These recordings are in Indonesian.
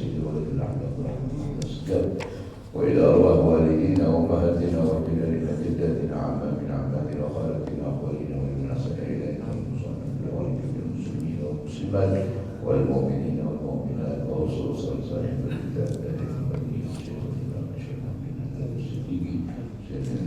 سيد ولد الأحمد رحمه الله وإلى أرواح والدينا وأمهاتنا وجدنا جداتنا عمامنا عماتنا وخالاتنا وأخوالنا ومن سكن إلينا والمسلمين والمسلمات والمؤمنين والمؤمنات وخصوصا صاحب الكتاب الذي شيخنا من الصديق شيخنا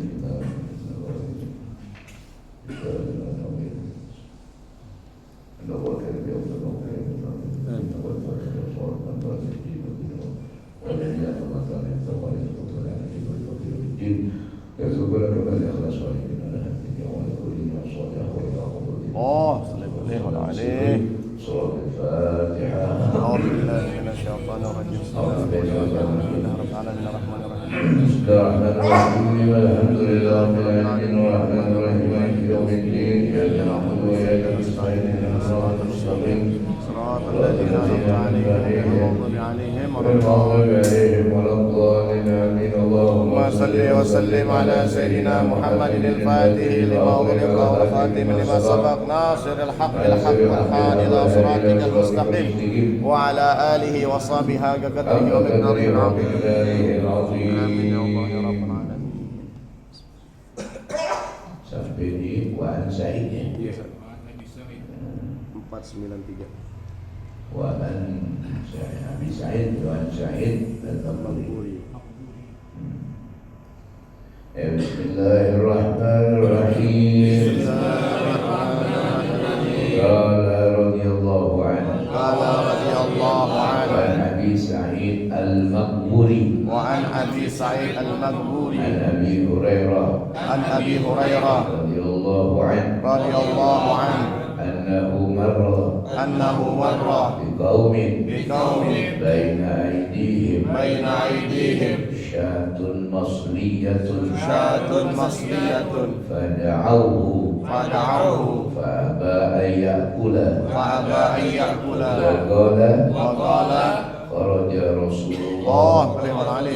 عليه سورة الفاتحة. أعوذ بالله من الشيطان الرجيم. بسم الله الرحمن الرحيم. بسم الله الرحمن الرحيم. الحمد لله رب العالمين الرحمن الرحيم مالك يوم الدين إياك نعبد وإياك نستعين اهدنا الصراط المستقيم صراط الذين أنعمت عليهم غير المغضوب عليهم ولا الضالين آمين. اللهم صل وسلم على سيدنا محمد الفاتح لما أغلق والخاتم لما سبق ناصر الحق بالحق والهادي إلى صراطك المستقيم وعلى آله وصحبه حق قدره ومقداره العظيم. آمين يا الله يا رب العالمين. Sampai di Waan Sa'id ya. 493. Waan Abi Sa'id, Waan Sa'id Al-Maghburi. Bismillahirrahmanirrahim. Qala radhiyallahu anhu. Qala radhiyallahu anhu. An Abi Sa'id Al-Maghburi. وعن أبي سعيد المقبوري An Abi Hurairah. عن أبي هريرة Radhiyallahu anhu. رضي الله عنه أنه مر بقوم بين أيديهم شاة مصلية فدعوه فأبى أن يأكل وقال خرج رسول الله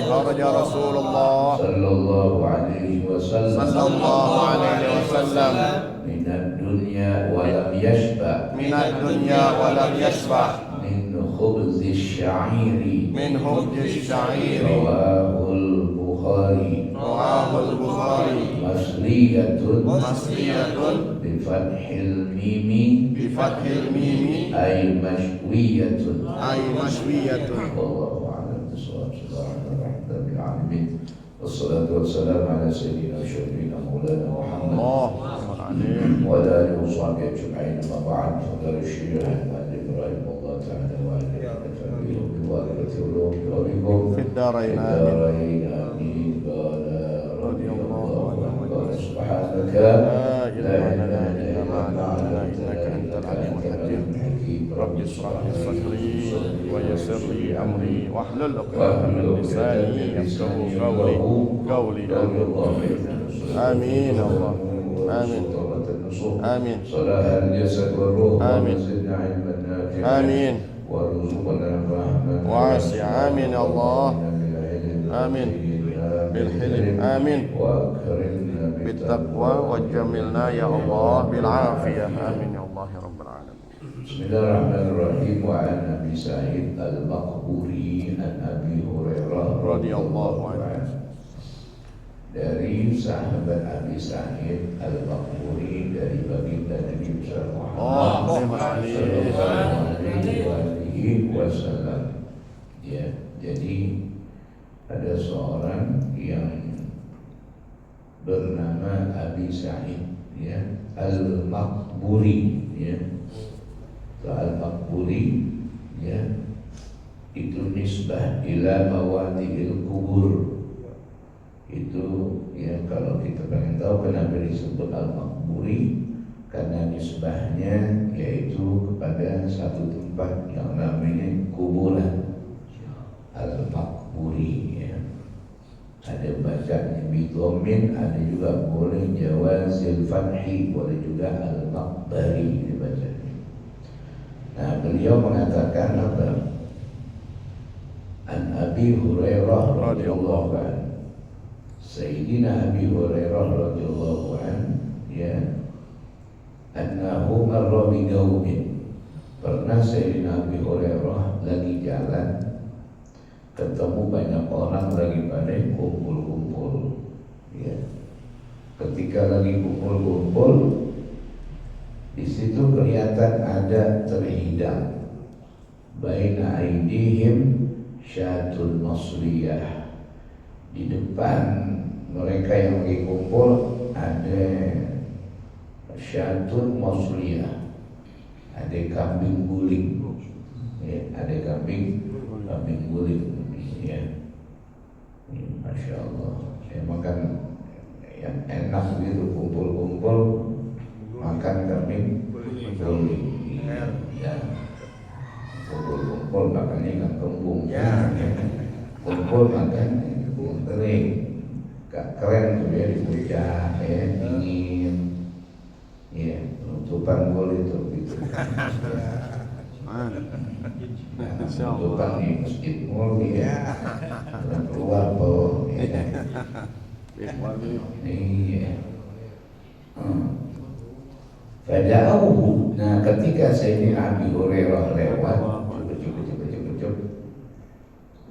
خرج رسول الله صلى الله عليه وسلم من الدنيا ولم يشبع من خبز الشعير رواه البخاري مصلية بفتح الميم أي مشوية والله أعلم بالصواب. سبحان رب العالمين والصلاة والسلام على سيدنا وشفيعنا مولانا محمد وعلى آله وصحبه أجمعين. أما بعد فقال الشيخ المؤلف رحمه الله تعالى وعلى نفعه ببركة علومه وبكم في الدارين آمين. قال رضي الله عنه قال سبحانك لا إله إلا أنت إنك أنت العليم الحكيم. رب اشرح لي صدري ويسر لي أمري واحلل عقدة من لساني يفقهوا قولي. آمين الله. آمين. صلاح الجسد والروح آمين. وزدنا علما نافعا آمين. وارزقنا فهما واسع. آمين يا الله. آمين. بالحلم. آمين. وأكرمنا بالتقوى وجملنا يا الله بالعافية. آمين يا الله يا رب العالمين. بسم الله الرحمن الرحيم. وعن أبي سعيد المقبوري عن أبي هريرة رضي الله عنه. Dari sahabat Abi Sa'id Al-Maghburi dari baginda Nabi Muhammad sallallahu alaihi wasallam. Ya, jadi ada seorang yang bernama Abi Sa'id ya, Al-Maghburi ya. Al-Maghburi ya, itu nisbah ila mawadi'il kubur. Itu ya, kalau kita pengen tahu kenapa disebut Al-Maghburi, karena nisbahnya yaitu kepada satu tempat yang namanya kuburan. Al-Maghburi ya. Ada bacanya bidhomin, ada juga boleh jawazil fathi, boleh juga Al-Maghbari dibacanya. Nah, beliau mengatakan apa? An Abi Hurairah radhiyallahu anhu. Sayyidina Abi Hurairah radhiyallahu anhu ya, annahu marra bi qaumin. Pernah Sayyidina Abi Hurairah lagi jalan ketemu banyak orang lagi pada kumpul-kumpul, ya. Ketika lagi kumpul-kumpul, di situ kelihatan ada terhidang baina aidihim syatun masliyah. Di depan mereka yang lagi kumpul ada syatun masliyah, ada kambing guling, ya, ada kambing guling, ya. Masya Allah, ya, makan yang enak gitu, kumpul-kumpul makan kambing guling, ya. Kumpul-kumpul makannya ikan kembung, ya. Kumpul makan yang kering, gak keren tuh ya, dipucah, ya, dingin, ya, penutupan gol itu gitu. Penutupan di masjid mall, ya, keluar po, ya. Iya. Fada'uhu. Nah, ketika Sayyidina Abi Hurairah lewat, cukup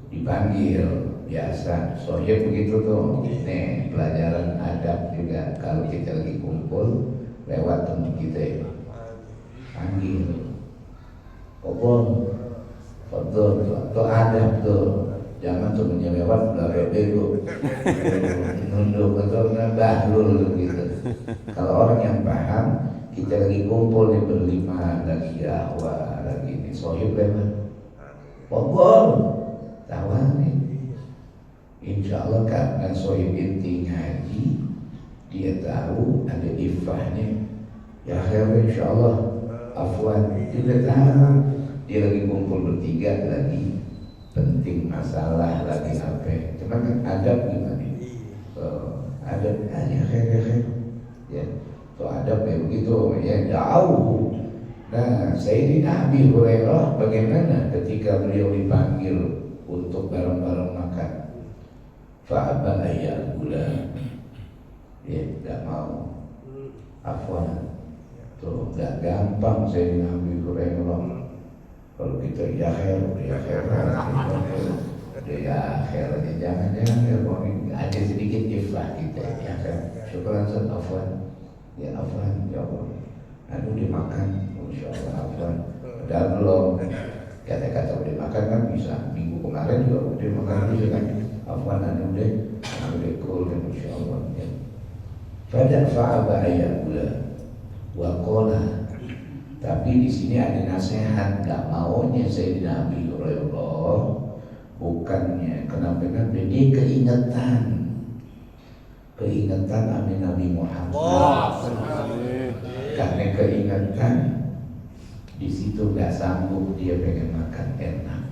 dipanggil, biasa sohib begitu tuh. Nih, pelajaran adab juga kalau kita lagi kumpul lewat teman kita ya, panggil, fadhol tuh adab tuh. Jangan tuh menyelewat belakang bego, nunduk atau bahlul gitu. Kalau orang yang paham, kita lagi kumpul nih berlima, lagi ahwa, lagi ini sohib lewat, tawarin. Insya Allah karena sohib inti ngaji, dia tahu ada ifahnya. Ya khair, insya Allah afwan, dia tahu dia lagi kumpul bertiga lagi penting masalah lagi apa, cuma kan adab gimana? Adab hanya khair, ya. So adab kayak begitu, ya, jauh. Nah, Sayyidina Abi Hurairah bagaimana ketika beliau dipanggil untuk bareng-bareng makan? Fa'aba ayyakula, ya, tidak mau. Afwan, tuh gak gampang Sayyidina Abi Hurairah. Kalau kita ya khair, jangan ada sedikit iflah kita, ya khair. Syukuran Ustaz, afwan, ya afwan, ya Allah. Aduh dimakan, insya Allah afwan. Padahal belum, kata-kata udah makan kan bisa. Minggu kemarin juga udah makan bisa kan. Afwan, udah cool, insya Allah. Ya. Pada fa'aba ayakula wa qala. Tapi di sini ada nasihat, gak maunya Sayyidina Abi Hurairah bukannya kenapa-kenapa, dia keingetan Nabi Muhammad. Karena keingetan di situ gak sanggup, dia pengen makan enak.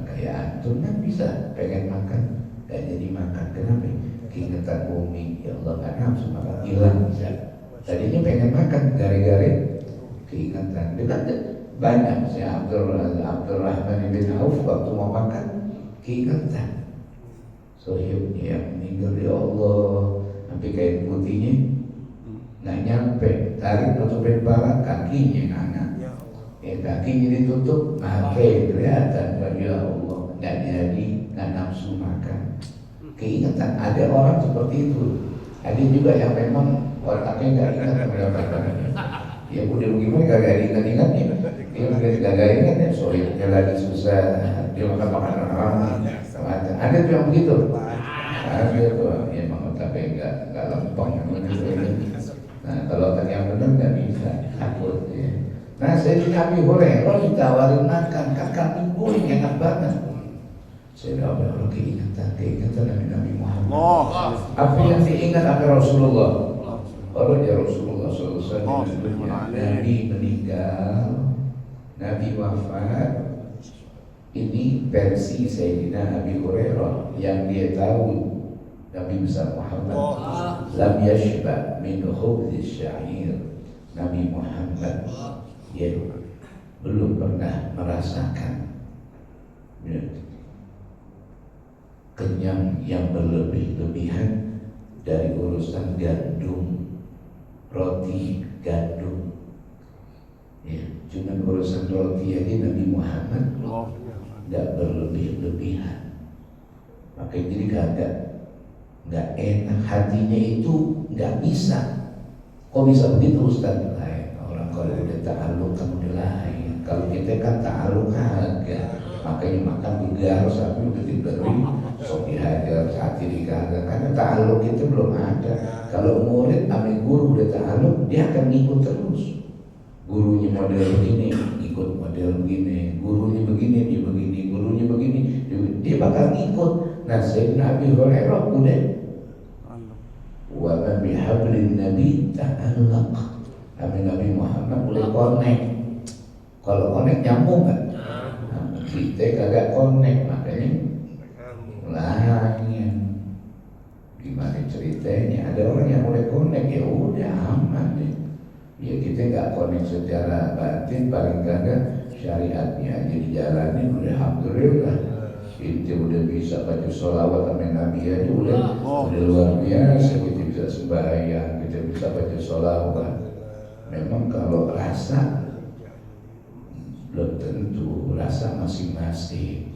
Kayak antum kan bisa pengen makan gak jadi makan, kenapa? Keingetan umi, ya Allah gak nafsu makan, hilang bisa. Tadinya pengen makan, gara-gara keingetan. Dekat banyak si Abdurrahman bin Auf waktu mau makan keingetan sohibnya yang meninggal, ya Allah, sampai kain putihnya nggak nyampe, tarik nutupin kepala, kakinya anak, ya kakinya ditutup, kelihatan, ya Allah, nggak jadi, nggak nafsu makan. Keingetan, ada orang seperti itu. Ada juga yang memang otaknya nggak ingat berapa. Ya udah gimana kagak ingat-ingatnya, dia kagak ingat ya, soalnya lagi susah, dia makan makanan orang. Ada tuh yang begitu, ada tuh, ya memang otaknya nggak lempeng gitu. Nah kalau otak yang benar nggak bisa, takut ya. Nah Sayyidina Abi Hurairah ditawarin makan, kan kambing guling enak banget. Sayyidina Abi Hurairah keingetan Nabi Muhammad. Apa yang diingat akan Rasulullah? Kalau ya Rasulullah SAW, Nabi meninggal, Nabi wafat. Ini versi Sayyidina Abi Hurairah yang dia tahu. Nabi besar Muhammad lam yashba min khubzis sya'ir. Nabi Muhammad dia belum pernah merasakan kenyang yang berlebih-lebihan dari urusan gandum, roti gandum, ya, cuma urusan roti aja Nabi Muhammad nggak berlebih-lebihan. Makanya jadi nggak enak, hatinya itu nggak bisa. Kok bisa begitu Ustaz? Lain orang kalau udah ta'aluk kan udah lain. Kalau kita kan ta'aluk kagak, makanya makan gegar sampai udah diberi sok dihajar hati dikagak, karena ta'aluk itu belum ada. Kalau murid sama guru udah ta'aluk, dia akan ngikut terus. Gurunya model begini, ikut model begini, gurunya begini, dia begini, gurunya begini, dia bakal ngikut. Nah, Sayyidina Abi Hurairah udah wa man bihablin nabi ta'allaq. Nabi Muhammad boleh connect. Kalau connect nyambung kan? Nah, kita kagak connect, makanya lain. Gimana ceritanya? Ada orang yang boleh connect, ya udah aman deh. Ya kita nggak connect secara batin, paling kadang syariatnya aja dijalanin, udah alhamdulillah. Kita udah bisa baca sholawat sama Nabi aja udah luar biasa. Kita bisa sembahyang, kita bisa baca sholawat. Memang kalau rasa belum tentu, rasa masing-masing.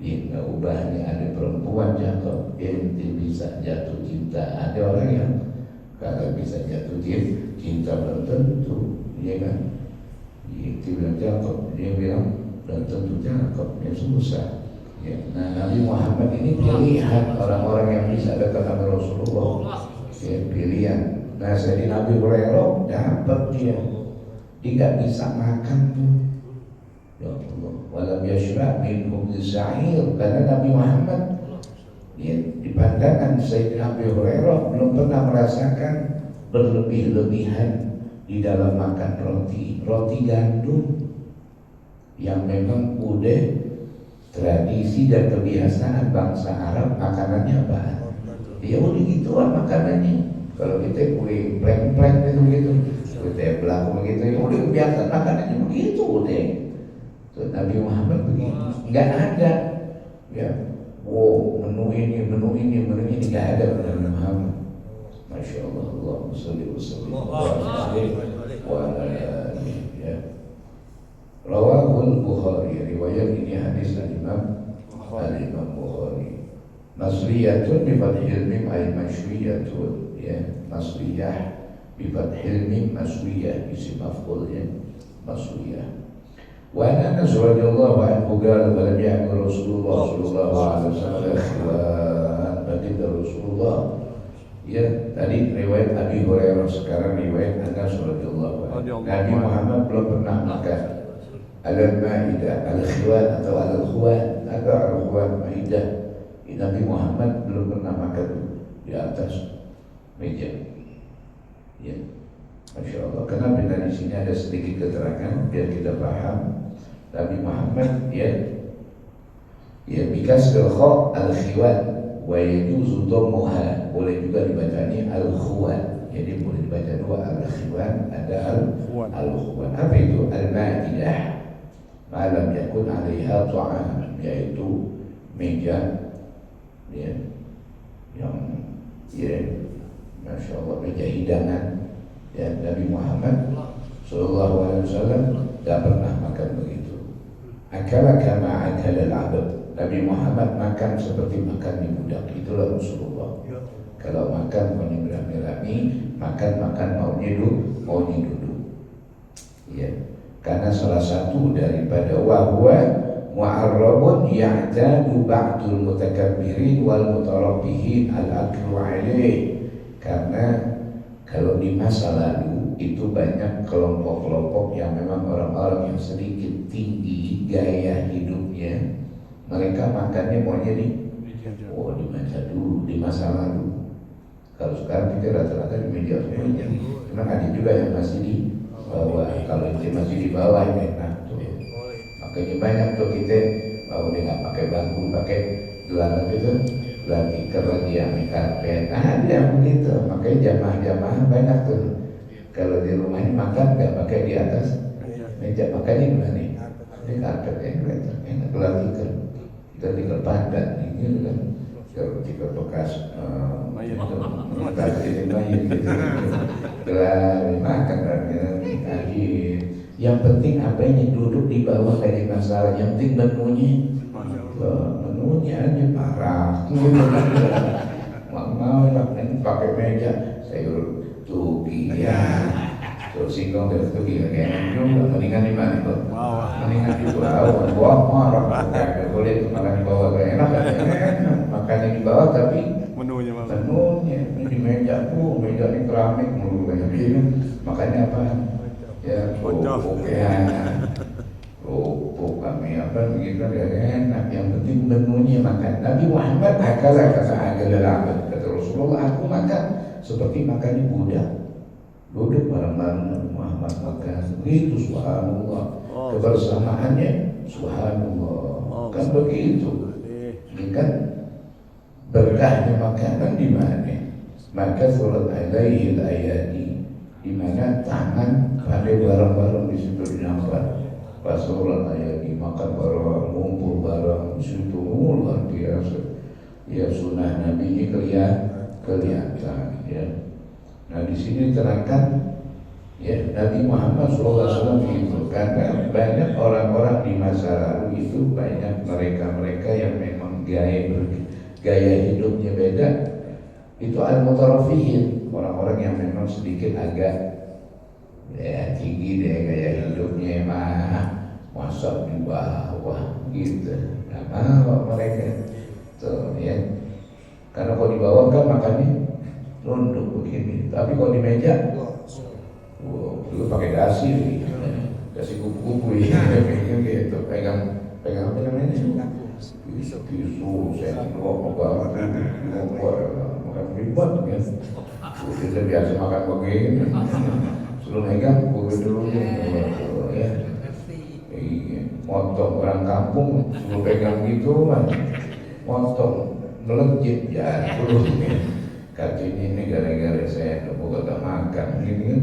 Ya nggak ubahnya, ada perempuan cakep, ente bisa jatuh cinta. Ada orang yang kagak bisa jatuh cinta, belum tentu, ya kan? Dia bilang cakep, dia bilang belum tentu cakep, ya susah. Ya, nah Nabi Muhammad ini pilihan orang-orang yang bisa dekat sama Rasulullah. Ya, pilihan. Nah jadi Nabi Hurairah dapat dia nggak bisa makan tuh. Ya Allah, walam yashrab min khubz sa'ir, karena Nabi Muhammad ya, di pandangan Sayyidina Abi Hurairah belum pernah merasakan berlebih-lebihan di dalam makan roti gandum yang memang udah tradisi dan kebiasaan bangsa Arab. Makanannya apa? Ya udah gituan makanannya. Kalau kita kue pleng-pleng gitu, kue teblak begitu, ya udah kebiasaan makanannya begitu udah. Tuh, Nabi Muhammad begini, nggak ada, ya, menu ini nggak ada pada Nabi Muhammad. Masya Allah, Allahumma sholli wa sallim wa ala alihi. Ya. Rawahul Bukhari, riwayat ini hadis al-Imam Bukhari. Nasriyatun bi fathil mim ay mashwiyatun, ya, nasriyah bi fathil mim mashwiyah, isim maf'ul, ya, mashwiyah. Wa Anas radhiyallahu anhu qala lam ya'mur Rasulullah sallallahu alaihi wasallam baginda Rasulullah. Ya, tadi riwayat Abi Hurairah, sekarang riwayat Anas radhiyallahu anhu. Nabi Muhammad belum pernah makan al-Maidah, al-Khiwan atau al-Khuwan atau al-Khuwan Maidah. Nabi Muhammad belum pernah makan di atas meja. Ya, Masya Allah. Kenapa dari sini ada sedikit keterangan biar kita paham. Nabi Muhammad ya bikasril kha al-Khiwan wa yajuzu dhammuha, boleh juga dibacanya al-Khuwan. Jadi boleh dibaca dua, al-Khiwan, ada al-Khuwan. Apa itu? Al-Maidah malam yakun 'alaiha ta'am, yaitu meja ya yang Masya Allah, meja hidangan. Ya, Nabi Muhammad sallallahu alaihi wasallam tidak pernah makan begitu. Akala kama akala al-'abd. Nabi Muhammad makan seperti makan di budak. Itulah Rasulullah. Kalau makan maunya beramai-ramai, makan maunya duduk. Ya. Karena salah satu daripada wahwa mu'arrabun ya'tadu ba'dul mutakabbirin wal mutarabbihin al-aklu alaih. Karena kalau di masa lalu itu banyak kelompok-kelompok yang memang orang-orang yang sedikit tinggi gaya hidupnya, mereka makannya maunya dibaca dulu di masa lalu. Kalau sekarang kita rata-rata di meja semuanya. Cuma ada juga yang masih di bawah. Kalau itu masih di bawah enak tuh. Makanya banyak tuh kita udah nggak pakai bangku, pakai gelar gitu, gelar tikar lagi yang karpet. Ada yang begitu. Makanya jamaah-jamaah banyak tuh. Kalau di rumah ini makan nggak pakai di atas meja, makannya gimana nih? Ini karpet enak, gelar tikar. Kita tikar padat gitu kan. Tikar bekas bekas ini gitu. Gelar makan lagi. Yang penting apanya duduk di bawah kayak masalah. Yang penting menunya aja parah. Mau pakai meja sayur tuki ya. Terus singkong dari tuki kayak juga mendingan di mana tuh? Mendingan di bawah. Wah marah. Kayak boleh makan di bawah kayak enak. Makannya di bawah tapi menunya di meja meja ini keramik mulu kayak gini. Makanya apa? Ya kerupuk kami apa begitu ya enak. Yang penting menunya makan. Nabi Muhammad kata Rasulullah, aku makan seperti makan di budak. Duduk bareng-bareng Nabi Muhammad makan. Begitu subhanallah. Kebersamaannya subhanallah. Kan begitu. Ini kan berkahnya makanan di mana? Maka surat alaihi ayati di mana tangan pada barang-barang di situ dinampak. Pas surat ayati makan barang, ngumpul barang di situ luar biasa. Ya sunnah Nabi ini kelihatan ya. Nah di sini terangkan ya Nabi Muhammad SAW itu karena banyak orang-orang di masa lalu itu banyak mereka yang memang gaya hidupnya beda. Itu al-mutarafihin, orang-orang yang memang sedikit agak ya tinggi deh gaya hidupnya mah masa di bawah gitu. Nah mereka tuh ya. Karena kalau di bawah kan makannya nunduk begini, tapi kalau di meja dulu pakai dasi gitu. Dasi kupu-kupu ya, gitu. Pegang apa namanya? Tisu, sendok, makan ribet ya. Kita biasa makan begini. Sebelum megang, gue dulu ya. Motong orang kampung, sebelum pegang gitu, motong melejit ya dulu. Katanya ini gara-gara saya gak makan, gitu kan.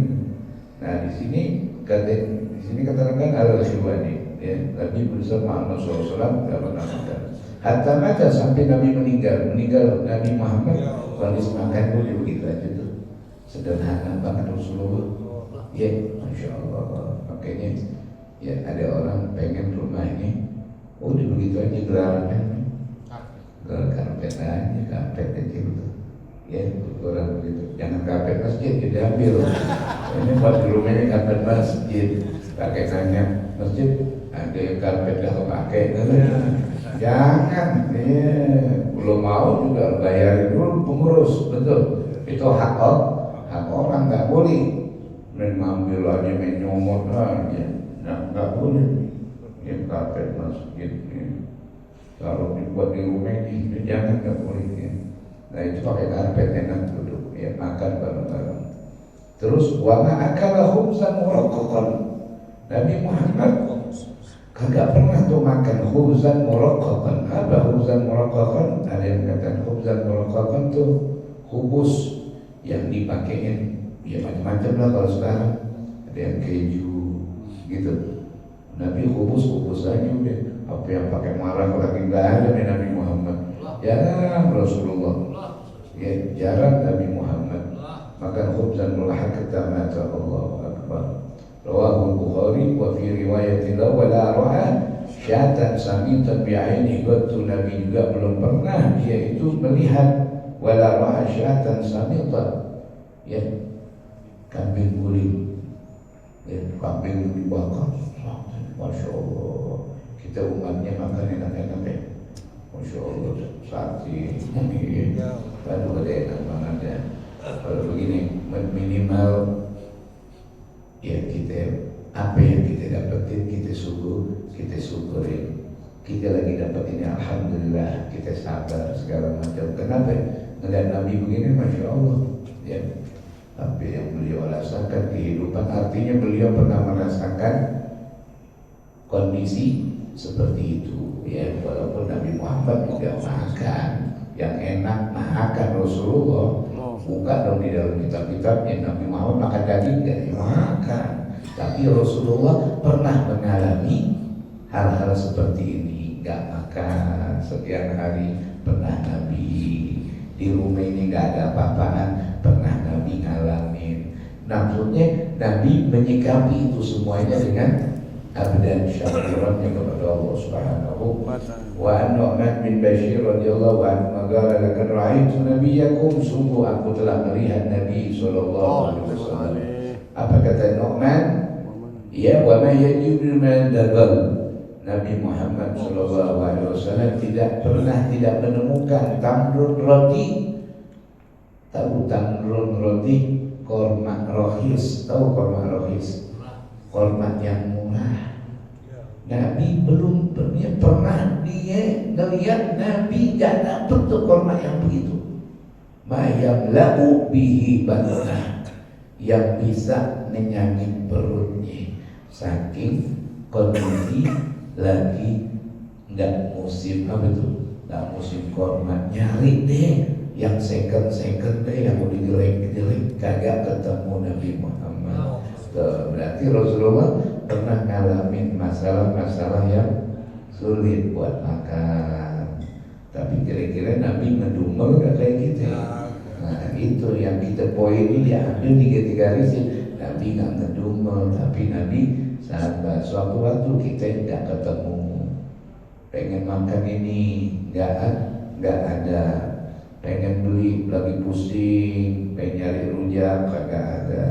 Nah di sini katakan al-Syuhani. Ya, Nabi bersama Muhammad SAW tidak pernah makan. Hatta mata sampai Nabi meninggal Nabi Muhammad waris makan dulu begitu aja tuh. Sederhana banget Rasulullah. Ya, masya Allah. Makanya ya ada orang pengen rumah ini, udah begitu aja gelarannya, karpet aja, karpet kecil tuh. Ya, orang begitu. Jangan karpet masjid diambil. Ini buat di rumahnya karpet masjid. Pakai nanya masjid. Ada karpet gak pakai, jangan, belum mau juga bayarin dulu pengurus, betul. Itu hak orang, nggak boleh mengambil aja, menyomot aja, nggak boleh. Ini karpet masjid, kalau dibuat di rumah ini jangan, nggak boleh. Nah itu pakai karpet enak duduk, ya makan bareng-bareng. Terus wama akala khubzan muraqqaqan. Nabi Muhammad kagak pernah tuh makan khubzan muraqqaqan. Apa khubzan muraqqaqan? Ada yang kata khubzan muraqqaqan tuh khubus yang dipakein ya macam-macam lah kalau sekarang. Ada yang keju gitu. Nabi khubus aja udah. Apa yang pakai marah lagi nggak ada nih Nabi Muhammad. Jarang Rasulullah. Ya jarang Nabi Muhammad makan khubzan muraqqaqan. Mata Allahu Akbar. Rawahu Bukhari wa fi riwayatin wala ra'a syatan samitan bi'aini. Waktu Nabi juga belum pernah dia itu melihat wala ra'a syatan samitan, ya kambing guling, ya kambing dibakar. Masya Allah, kita umatnya makan enak-enak ya. Masya Allah, sate ini baru ada enak banget ya. Kalau begini minimal ya kita apa yang kita dapetin kita syukurin. Kita lagi dapat ini alhamdulillah, kita sabar segala macam. Kenapa? Ngeliat Nabi begini masya Allah ya. Apa yang beliau rasakan kehidupan, artinya beliau pernah merasakan kondisi seperti itu ya. Walaupun Nabi Muhammad tidak makan yang enak, makan Rasulullah. Buka dong di dalam kitab-kitabnya Nabi Muhammad makan daging nggak? Makan. Tapi Rasulullah pernah mengalami hal-hal seperti ini, nggak makan sekian hari. Pernah Nabi di rumah ini nggak ada apa-apaan, pernah Nabi ngalamin. Maksudnya Nabi menyikapi itu semuanya dengan abdan syakurannya kepada Allah Subhanahu wa Nu'man bin Bashir radhiyallahu anhu mengatakan laqad ra'aitu nabiyyakum, sungguh aku telah melihat Nabi sallallahu alaihi wasallam. Apa kata Nu'man? Ya, wa ma yajibu min dagal. Nabi Muhammad sallallahu alaihi wasallam tidak menemukan tamrun roti. Tahu tamrun roti? Korma rohis. Tahu korma rohis? Korma yang murah. Nabi belum pernah dia melihat Nabi tidak dapat tuh korma yang begitu. Mayam lau bihi batnah, yang bisa menyangin perutnya, saking kondisi lagi nggak musim apa itu, nggak musim korma, nyari deh yang second deh, yang mau digeleng kagak ketemu Nabi Muhammad. Berarti Rasulullah pernah ngalamin masalah-masalah yang sulit buat makan. Tapi kira-kira Nabi ngedumel gak kayak gitu ya? Nah itu yang kita poin ini diambil 3 garis. Nabi gak ngedumel, tapi Nabi sahabat. Suatu waktu kita gak ketemu, pengen makan ini gak ada, pengen beli lagi pusing, pengen nyari rujak kagak ada,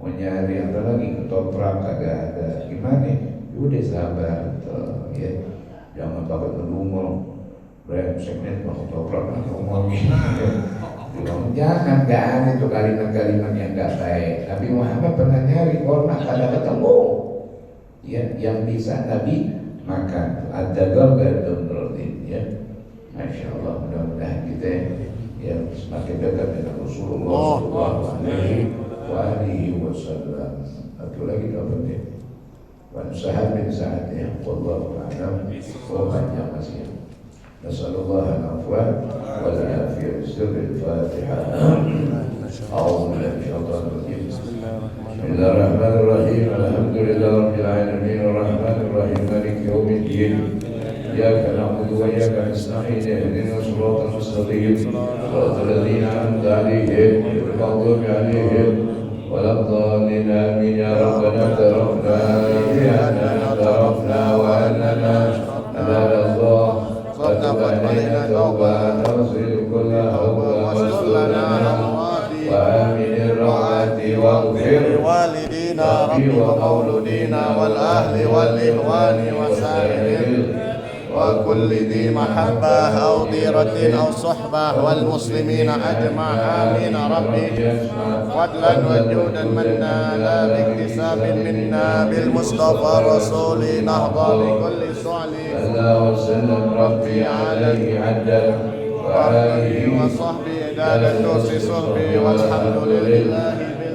mau nyari apa lagi ketoprak kagak ada, gimana? Udah sabar ya, jangan takut ngedumel, brengsek nih mau ketoprak ngomongin. Jangan, gak ada itu kalimat-kalimat yang gak baik. Nabi Muhammad pernah nyari korma kagak ketemu, ya, yang bisa Nabi makan. Ada gabadun roti, ya. Masya Allah, mudah-mudahan kita ya semakin dekat dengan Rasulullah Sallallahu Alaihi Wasallam. Satu lagi dapat ya, wan sahabat saatnya, wallahu a'lam. Panjang masih. Nasallallahu al-afwa wal afiyah. Sirrul Fatihah. A'udzu billahi minasyaitonir rajim. Bismillahirrahmanirrahim. Alhamdulillahirabbil alamin arrahmanir rahim maliki yaumiddin. إياك نعبد وإياك نستعين اهدنا الصراط المستقيم صراط الذين أنعمت عليهم غير المغضوب عليهم ولا الضالين آمين يا ربنا اعترفنا بأننا اعترفنا وأننا على الله فتب علينا توبة تغفر كل هوى واستر لنا وآمن الروعات واغفر لوالدينا ربي ومولودينا والأهل والإخوان وسائر وكل ذي محبة أو ضيرة أو صحبة والمسلمين أجمع آمين ربي فضلا وجودا منا لا باكتساب منا بالمصطفى الرسول نهضى بكل سعل صلى وسلم ربي عليه عدا وآله وصحبه دال الدوس صحبي والحمد لله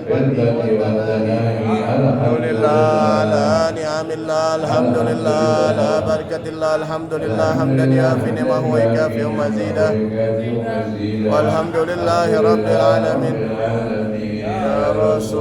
بالبدء والثناء الحمد لله على نعم الله الحمد لله على بركة الله الحمد لله حمدا يوافي نعمه ويكافئ مزيدا والحمد لله رب العالمين يا رسول